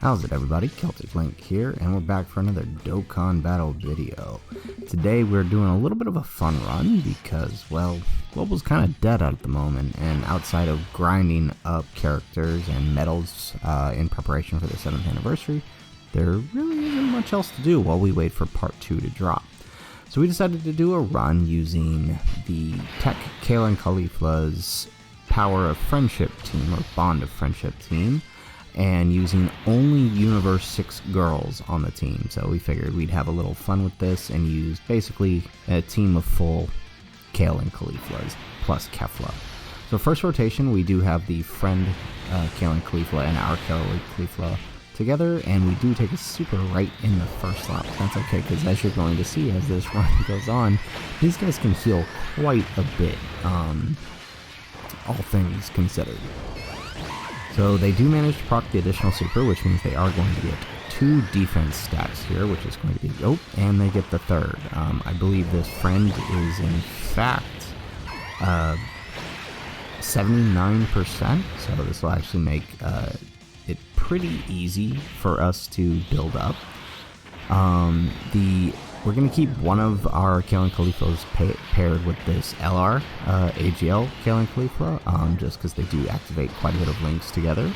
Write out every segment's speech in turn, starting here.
How's it everybody, Celtic Link here, and we're back for another Dokkan battle video. Today we're doing a little bit of a fun run because, well, Global's kind of dead at the moment, and outside of grinding up characters and medals in preparation for the 7th anniversary, there really isn't much else to do while we wait for part 2 to drop. So we decided to do a run using the Tech Kale and Caulifla's Power of Friendship team, or Bond of Friendship team, and using only Universe 6 girls on the team. So we figured we'd have a little fun with this and use basically a team of full Kale and Cauliflas plus Kefla. So first rotation, we do have the friend Kale and Caulifla and our Kale and Caulifla together, and we do take a super right in the first lap. That's okay, because as you're going to see as this run goes on, these guys can heal quite a bit, all things considered. So they do manage to proc the additional super, which means they are going to get 2 defense stacks here, which is going to be, oh, and they get the third. I believe this friend is in fact 79%, so this will actually make it pretty easy for us to build up. We're going to keep one of our Kale and Cauliflas paired with this LR AGL Kale and Caulifla, just because they do activate quite a bit of links together.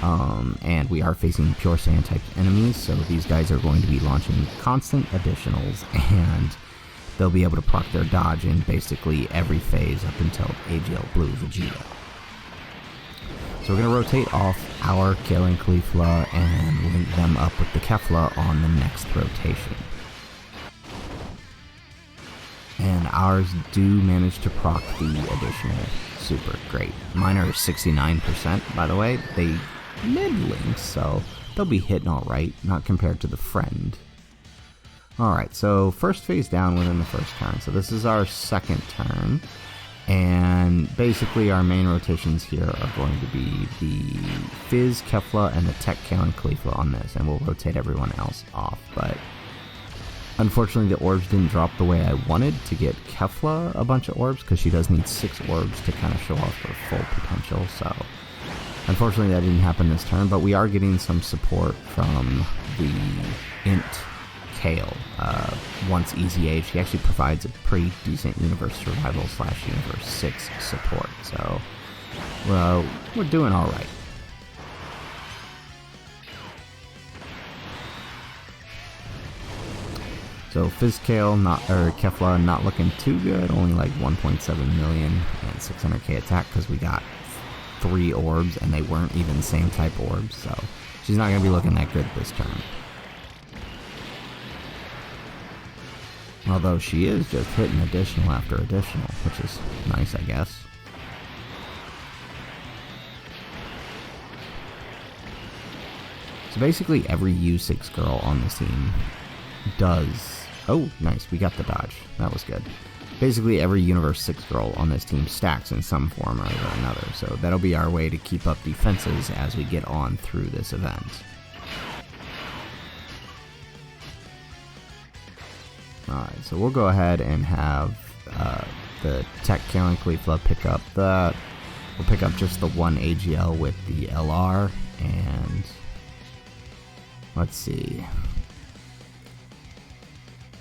And we are facing pure sand type enemies, so these guys are going to be launching constant additionals, and they'll be able to proc their dodge in basically every phase up until AGL Blue Vegeta. So we're going to rotate off our Kale and Caulifla and link them up with the Kefla on the next rotation. And ours do manage to proc the additional super. Great. Mine are 69%, by the way. They mid-link, so they'll be hitting alright, not compared to the friend. Alright, so first phase down within the first turn. So this is our second turn. And basically our main rotations here are going to be the Fizz, Kefla, and the Tech Kale and Caulifla on this. And we'll rotate everyone else off, but unfortunately, the orbs didn't drop the way I wanted to get Kefla a bunch of orbs, because she does need 6 orbs to kind of show off her full potential. So unfortunately, that didn't happen this turn, but we are getting some support from the Int Kale. Once Easy Age, he actually provides a pretty decent Universe Survival / Universe 6 support. So, well, we're doing all right. So Fizz Kale, Kefla not looking too good, only like 1.7 million and 600k attack, because we got 3 orbs and they weren't even same type orbs, so she's not going to be looking that good this turn. Although she is just hitting additional after additional, which is nice, I guess. So basically every U6 girl on this team does... Oh, nice, we got the dodge. That was good. Basically every Universe 6 girl on this team stacks in some form or another, so that'll be our way to keep up defenses as we get on through this event. Alright, so we'll go ahead and have the Tech Kale and Caulifla pick up the... We'll pick up just the one AGL with the LR, and... let's see...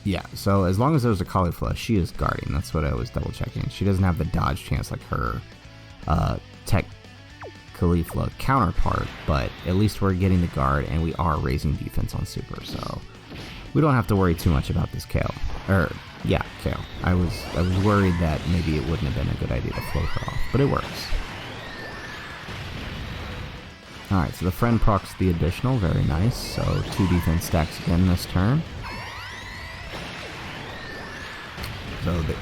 Yeah, so as long as there's a Caulifla, she is guarding. That's what I was double checking. She doesn't have the dodge chance like her Tech Caulifla counterpart, but at least we're getting the guard, and we are raising defense on super, so we don't have to worry too much about this Kale. Yeah, Kale. I was worried that maybe it wouldn't have been a good idea to float her off, but it works. Alright, so the friend procs the additional, very nice. So 2 defense stacks again this turn. So the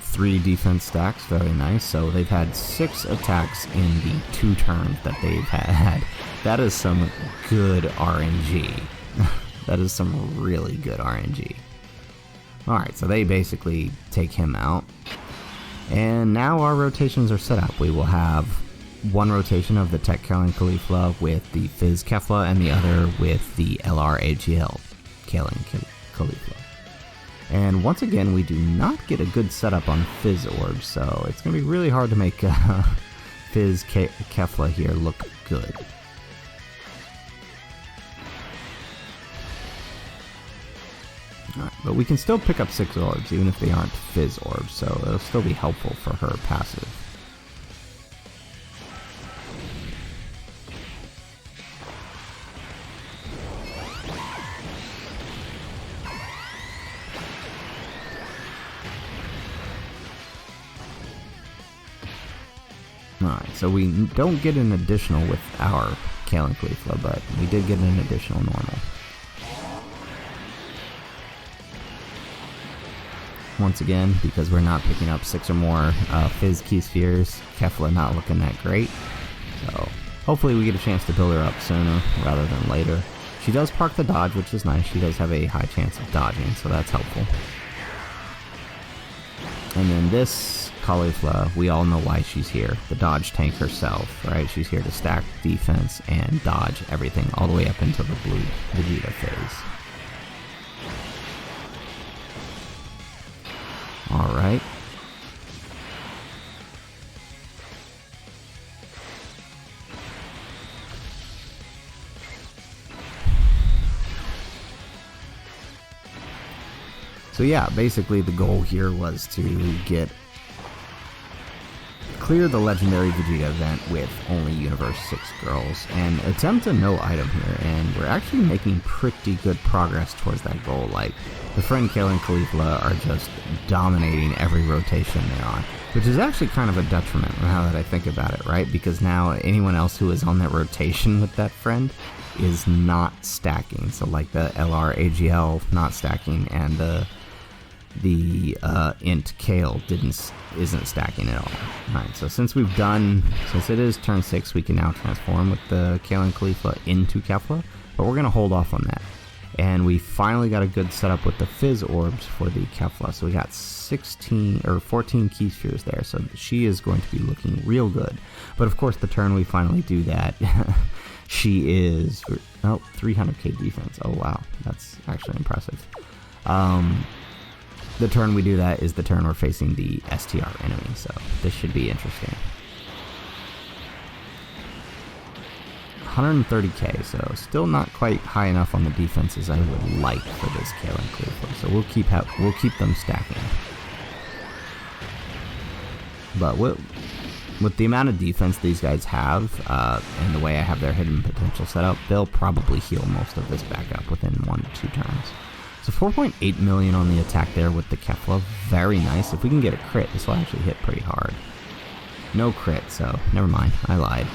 3 defense stacks, very nice. So they've had 6 attacks in the 2 turns that they've had. That is some good RNG. That is some really good RNG. Alright, so they basically take him out. And now our rotations are set up. We will have one rotation of the Tech Kale and Caulifla with the Fizz Kefla, and the other with the LR AGL Kale and Caulifla. And once again, we do not get a good setup on Fizz orbs, so it's going to be really hard to make Fizz Kefla here look good. Alright, but we can still pick up 6 orbs, even if they aren't Fizz orbs, so it'll still be helpful for her passive. Alright, so we don't get an additional with our Kale and Caulifla, but we did get an additional normal. Once again, because we're not picking up 6 or more Fizz Key Spheres, Caulifla not looking that great. So hopefully we get a chance to build her up sooner rather than later. She does park the dodge, which is nice. She does have a high chance of dodging, so that's helpful. And then this Caulifla, we all know why she's here. The dodge tank herself, right? She's here to stack defense and dodge everything all the way up into the blue Vegeta phase. Alright. So yeah, basically the goal here was to clear the Legendary Vegeta Event with only Universe 6 girls and attempt a no item here, and we're actually making pretty good progress towards that goal. Like, the friend Kale and Caulifla are just dominating every rotation they're on, which is actually kind of a detriment now that I think about it, right? Because now anyone else who is on that rotation with that friend is not stacking. So like the LR AGL not stacking, and the int Kale isn't stacking at all. Alright, so since it is turn 6, we can now transform with the Kale and Caulifla into Caulifla, but we're gonna hold off on that. And we finally got a good setup with the Fizz orbs for the Caulifla, so we got 14 key spheres there, so she is going to be looking real good. But of course, the turn we finally do that, she is 300k defense. Oh wow, that's actually impressive. The turn we do that is the turn we're facing the STR enemy, so this should be interesting. 130k, so still not quite high enough on the defense as I would like for this Kale and Caulifla, so we'll keep them stacking. But with the amount of defense these guys have, and the way I have their hidden potential set up, they'll probably heal most of this back up within 1 to 2 turns. So 4.8 million on the attack there with the Caulifla, very nice. If we can get a crit, this will actually hit pretty hard. No crit, so never mind, I lied.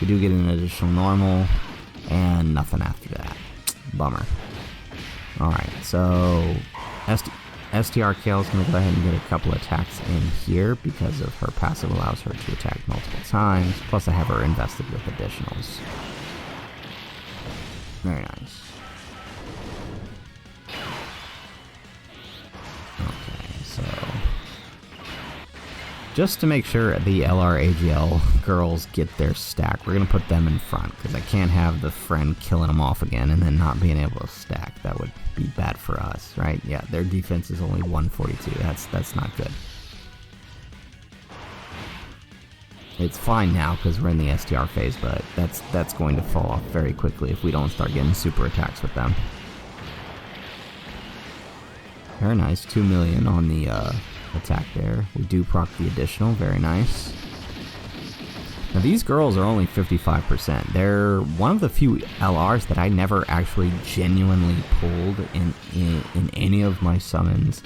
We do get an additional normal, and nothing after that. Bummer. Alright, so STR Kale is going to go ahead and get a couple attacks in here because of her passive allows her to attack multiple times, plus I have her invested with additionals. Very nice. Just to make sure the LR AGL girls get their stack, we're going to put them in front, because I can't have the friend killing them off again and then not being able to stack. That would be bad for us, right? Yeah, their defense is only 142. That's not good. It's fine now because we're in the STR phase, but that's going to fall off very quickly if we don't start getting super attacks with them. Very nice, 2 million on the attack there. We do proc the additional, very nice. Now these girls are only 55%. They're one of the few LRs that I never actually genuinely pulled in any of my summons.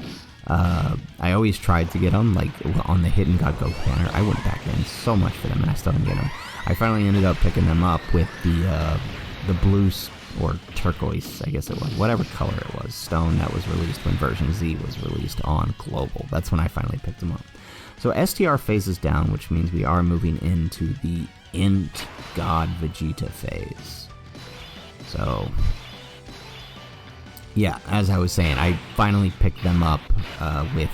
I always tried to get them, like on the Hidden God Goku banner. I went back in so much for them and I still didn't get them. I finally ended up picking them up with the blue or turquoise, I guess it was, whatever color it was, stone that was released when version Z was released on Global. That's when I finally picked them up. So STR phases down, which means we are moving into the Int God Vegeta phase. So yeah, as I was saying, I finally picked them up with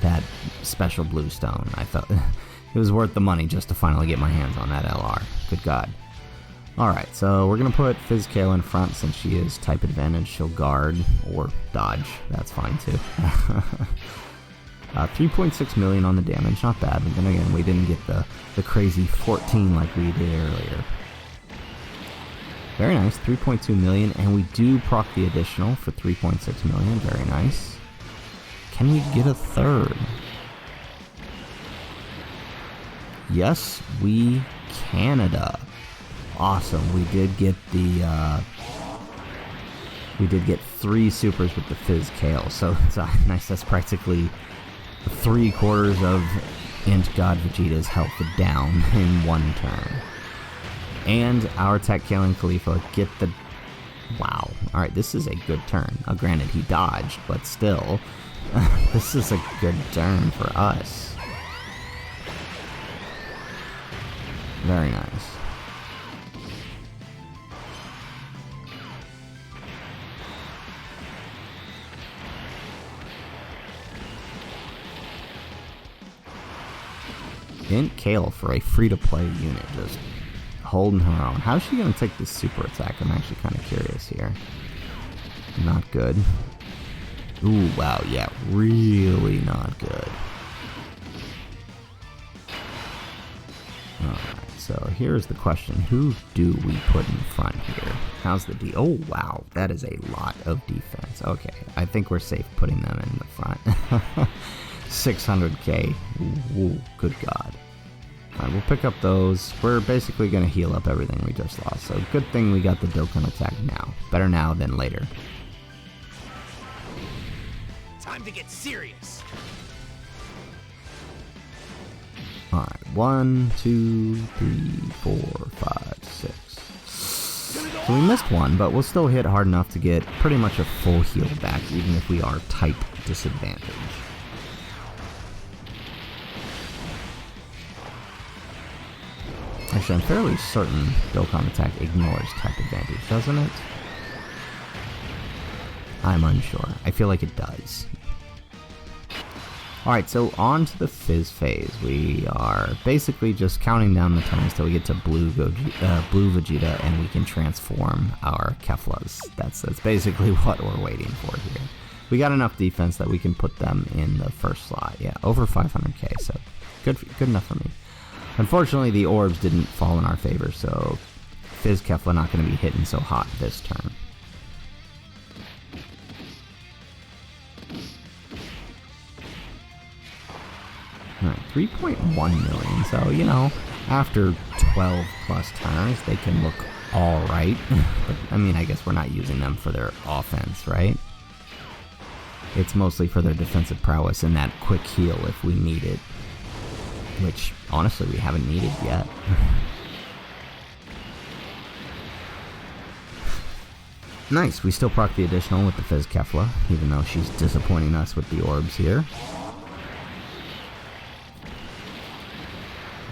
that special blue stone. I thought it was worth the money just to finally get my hands on that LR. Good God. Alright, so we're going to put Fizz Kale in front since she is type advantage. She'll guard or dodge. That's fine too. 3.6 million on the damage, not bad. But then again, we didn't get the crazy 14 like we did earlier. Very nice, 3.2 million, and we do proc the additional for 3.6 million. Very nice. Can we get a third? Yes, we Canada. Awesome. We did get the we did get 3 supers with the Fizz Kale, so it's nice. That's practically 3/4 of Int God Vegeta's health down in one turn. And our tech Kale and Caulifla get the... Wow. Alright, this is a good turn. Granted, he dodged, but still, this is a good turn for us. Very nice. Int Kale for a free-to-play unit, just holding her own. How's she gonna take this super attack? I'm actually kind of curious here. Not good. Ooh, wow, yeah, really not good. Alright, so here's the question. Who do we put in front here? How's the D? Oh, wow, that is a lot of defense. Okay, I think we're safe putting them in the front. 600k. Ooh, good God. Alright, we'll pick up those. We're basically going to heal up everything we just lost. So good thing we got the Dokkan attack now. Better now than later. Time to get serious. Alright, 1, 2, 3, 4, 5, 6. So we missed one, but we'll still hit hard enough to get pretty much a full heal back, even if we are type disadvantaged. Actually, I'm fairly certain Dokkan attack ignores type advantage, doesn't it? I'm unsure. I feel like it does. Alright, so on to the Fizz Phase. We are basically just counting down the turns till we get to blue Vegeta and we can transform our Keflas. That's basically what we're waiting for here. We got enough defense that we can put them in the first slot. Yeah, over 500k, so good enough for me. Unfortunately, the orbs didn't fall in our favor, so Fizz Kefla not going to be hitting so hot this turn. Alright, 3.1 million, so, you know, after 12 plus turns, they can look alright. But, I mean, I guess we're not using them for their offense, right? It's mostly for their defensive prowess and that quick heal if we need it. Which, honestly, we haven't needed yet. Nice, we still proc the additional with the Fizz Kefla, even though she's disappointing us with the orbs here.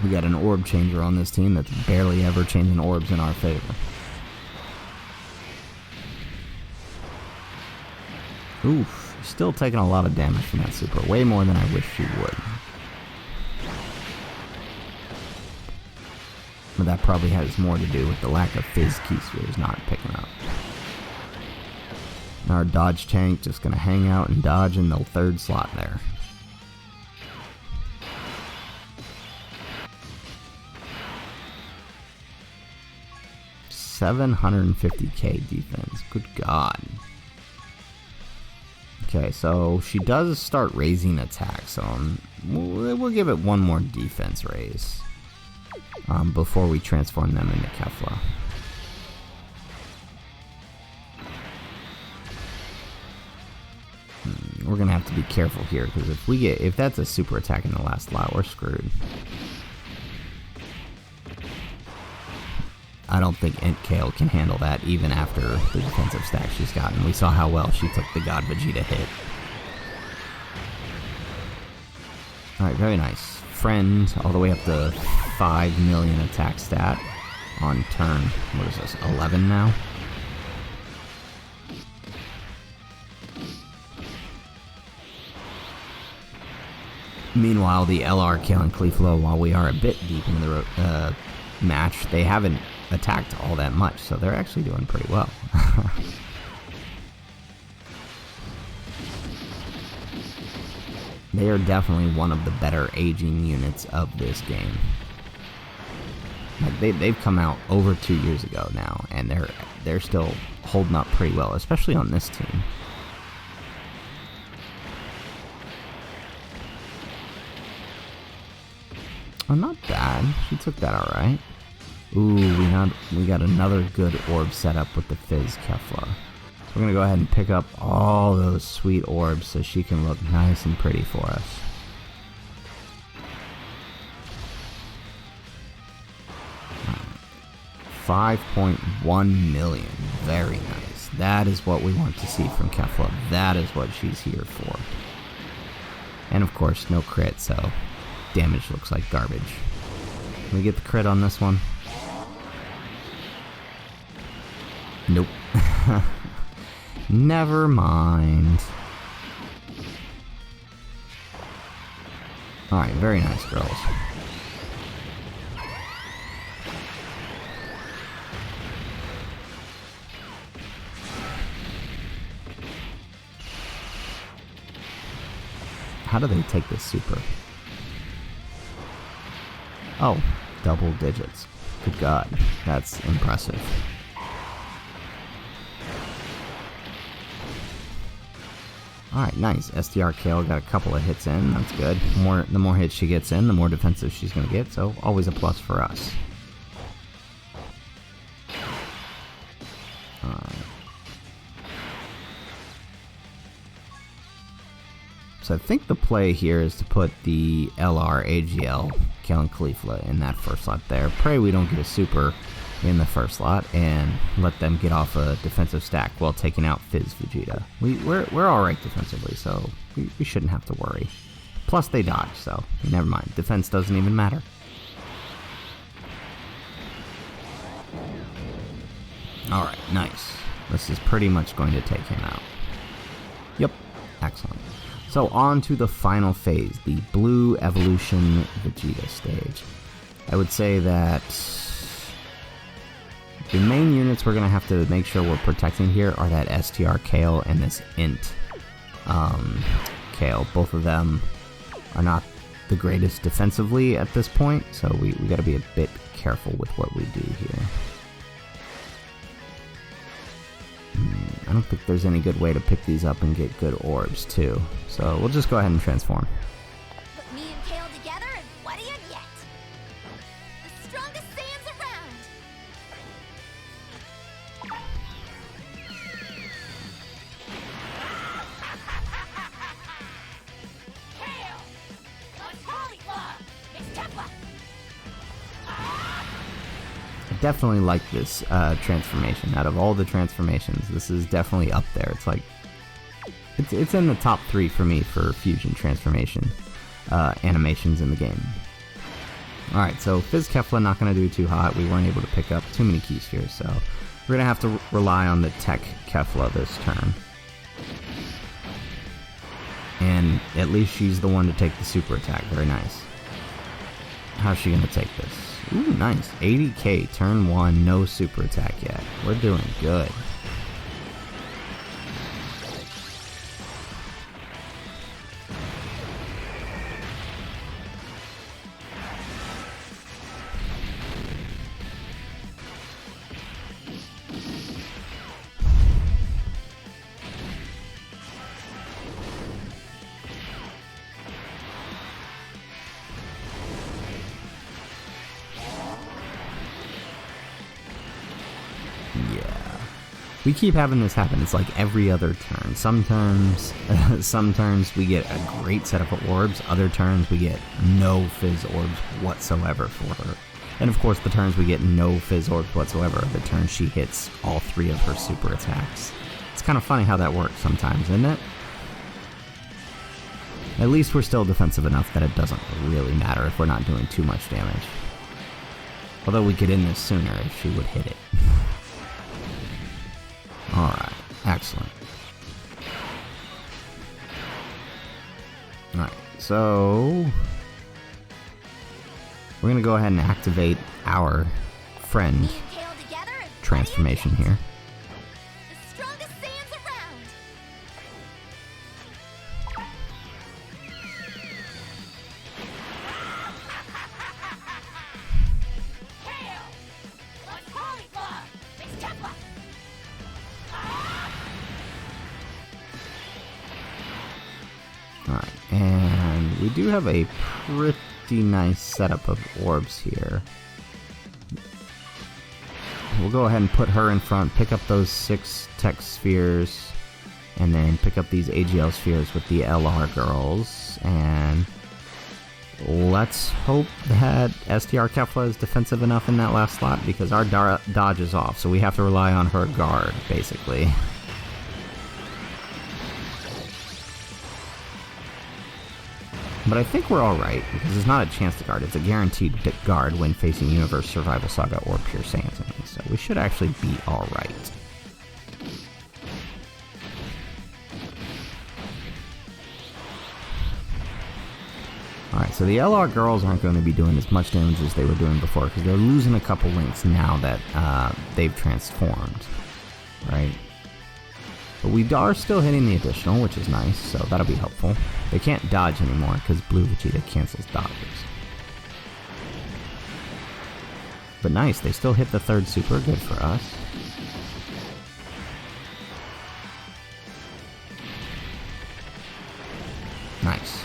We got an orb changer on this team that's barely ever changing orbs in our favor. Oof, still taking a lot of damage from that super, way more than I wish she would. But that probably has more to do with the lack of Fizz keyspheres not picking up. Our dodge tank just gonna hang out and dodge in the third slot there. $750k defense. Good God. Okay, so she does start raising attacks, so we'll give it one more defense raise before we transform them into Kefla. We're gonna have to be careful here because if that's a super attack in the last slot, we're screwed. I don't think Int Kale can handle that even after the defensive stack she's gotten. We saw how well she took the God Vegeta hit. Alright, very nice. Friend, all the way up to 5 million attack stat on turn, what is this, 11 now? Meanwhile, the LR Kale and Caulifla, while we are a bit deep in the match, they haven't attacked all that much, so they're actually doing pretty well. They are definitely one of the better aging units of this game. Like they've come out over 2 years ago now, and they're still holding up pretty well, especially on this team. Oh, not bad. She took that all right. Ooh, we got another good orb setup with the Fizz Kefla. So we're gonna go ahead and pick up all those sweet orbs so she can look nice and pretty for us. $5.1 million. Very nice. That is what we want to see from Kefla. That is what she's here for. And of course, no crit, so damage looks like garbage. Can we get the crit on this one? Nope. Never mind. Alright, very nice, girls. How do they take this super? Oh, double digits. Good God, that's impressive. Alright, nice. SDR Kale got a couple of hits in. That's good. The more hits she gets in, the more defensive she's going to get, so always a plus for us. So I think the play here is to put the LR AGL Kale and Caulifla in that first slot there. Pray we don't get a super in the first slot and let them get off a defensive stack while taking out Fizz Vegeta. We're alright defensively, so we shouldn't have to worry. Plus they dodge, so never mind. Defense doesn't even matter. Alright, nice. This is pretty much going to take him out. Yep, excellent. So on to the final phase, the Blue Evolution Vegeta stage. I would say that the main units we're going to have to make sure we're protecting here are that STR Kale and this Int Kale. Both of them are not the greatest defensively at this point, so we got to be a bit careful with what we do here. I don't think there's any good way to pick these up and get good orbs too, so we'll just go ahead and transform. Put me and Kale together and what do you get? The strongest Saiyans around! Kale! And Caulifla! It's Kefla! I definitely like this transformation. Out of all the transformations, this is definitely up there. It's like it's in the top 3 for me for fusion transformation animations in the game. Alright, so Fizz Kefla not going to do too hot. We weren't able to pick up too many keys here, so we're going to have to rely on the Tech Kefla this turn. And at least she's the one to take the super attack. Very nice. How's she going to take this? Ooh, nice. 80k, turn 1, no super attack yet. We're doing good. We keep having this happen. It's like every other turn. Some turns we get a great setup of orbs. Other turns we get no Fizz orbs whatsoever for her. And of course the turns we get no Fizz orbs whatsoever are the turns she hits all 3 of her super attacks. It's kind of funny how that works sometimes, isn't it? At least we're still defensive enough that it doesn't really matter if we're not doing too much damage. Although we get in this sooner if she would hit it. Alright, excellent. Alright, so we're going to go ahead and activate our friend transformation here. The strongest Saiyans around! Kale! Alright, and we do have a pretty nice setup of orbs here. We'll go ahead and put her in front, pick up those 6 tech spheres, and then pick up these AGL spheres with the LR girls, and let's hope that STR Kefla is defensive enough in that last slot, because our dodge is off, so we have to rely on her guard, basically. But I think we're alright, because it's not a chance to guard, it's a guaranteed guard when facing Universe, Survival Saga, or Pure Saiyans enemies, so we should actually be alright. Alright, so the LR girls aren't going to be doing as much damage as they were doing before, because they're losing a couple links now that they've transformed, right? But we are still hitting the additional, which is nice, so that'll be helpful. They can't dodge anymore, because Blue Vegeta cancels dodges. But nice, they still hit the 3rd super, good for us. Nice.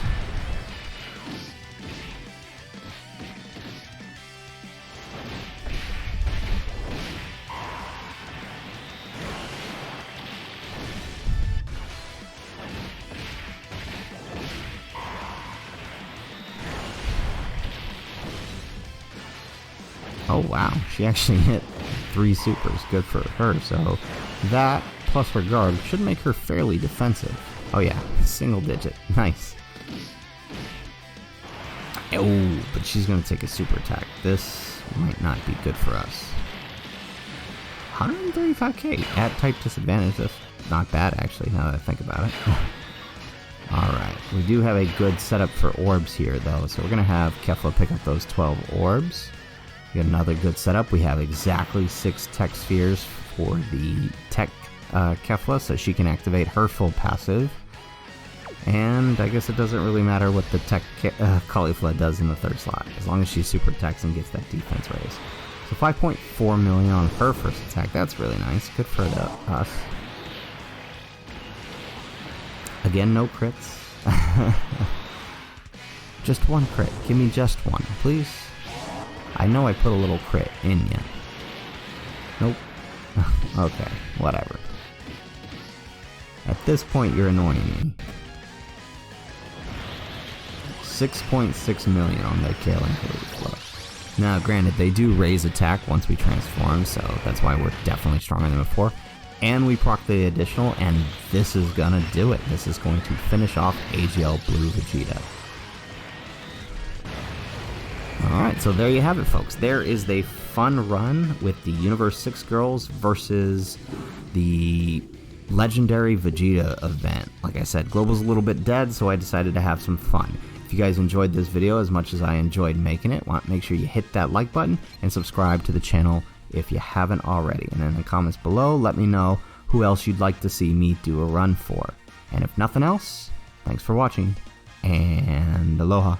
Oh wow, she actually hit 3 supers, good for her, so that plus her guard should make her fairly defensive. Oh yeah, single digit, nice. Oh, but she's gonna take a super attack. This might not be good for us. 135k at type disadvantage, that's not bad actually, now that I think about it. Alright, we do have a good setup for orbs here though, so we're gonna have Kefla pick up those 12 orbs. We got another good setup. We have exactly 6 tech spheres for the tech Kefla, so she can activate her full passive. And I guess it doesn't really matter what the tech Caulifla does in the 3rd slot, as long as she super attacks and gets that defense raise. So 5.4 million on her first attack, that's really nice. Good for us. Again, no crits. Just 1 crit. Give me just 1, please. I know I put a little crit in ya. Nope. Okay, whatever. At this point, you're annoying me. 6.6 million on the Kale and Caulifla. Now, granted, they do raise attack once we transform, so that's why we're definitely stronger than before. And we proc the additional, and this is gonna do it. This is going to finish off AGL Blue Vegeta. Alright, so there you have it, folks. There is the fun run with the Universe 6 girls versus the Legendary Vegeta Event. Like I said, Global's a little bit dead, so I decided to have some fun. If you guys enjoyed this video as much as I enjoyed making it, make sure you hit that like button and subscribe to the channel if you haven't already. And in the comments below, let me know who else you'd like to see me do a run for. And if nothing else, thanks for watching, and aloha.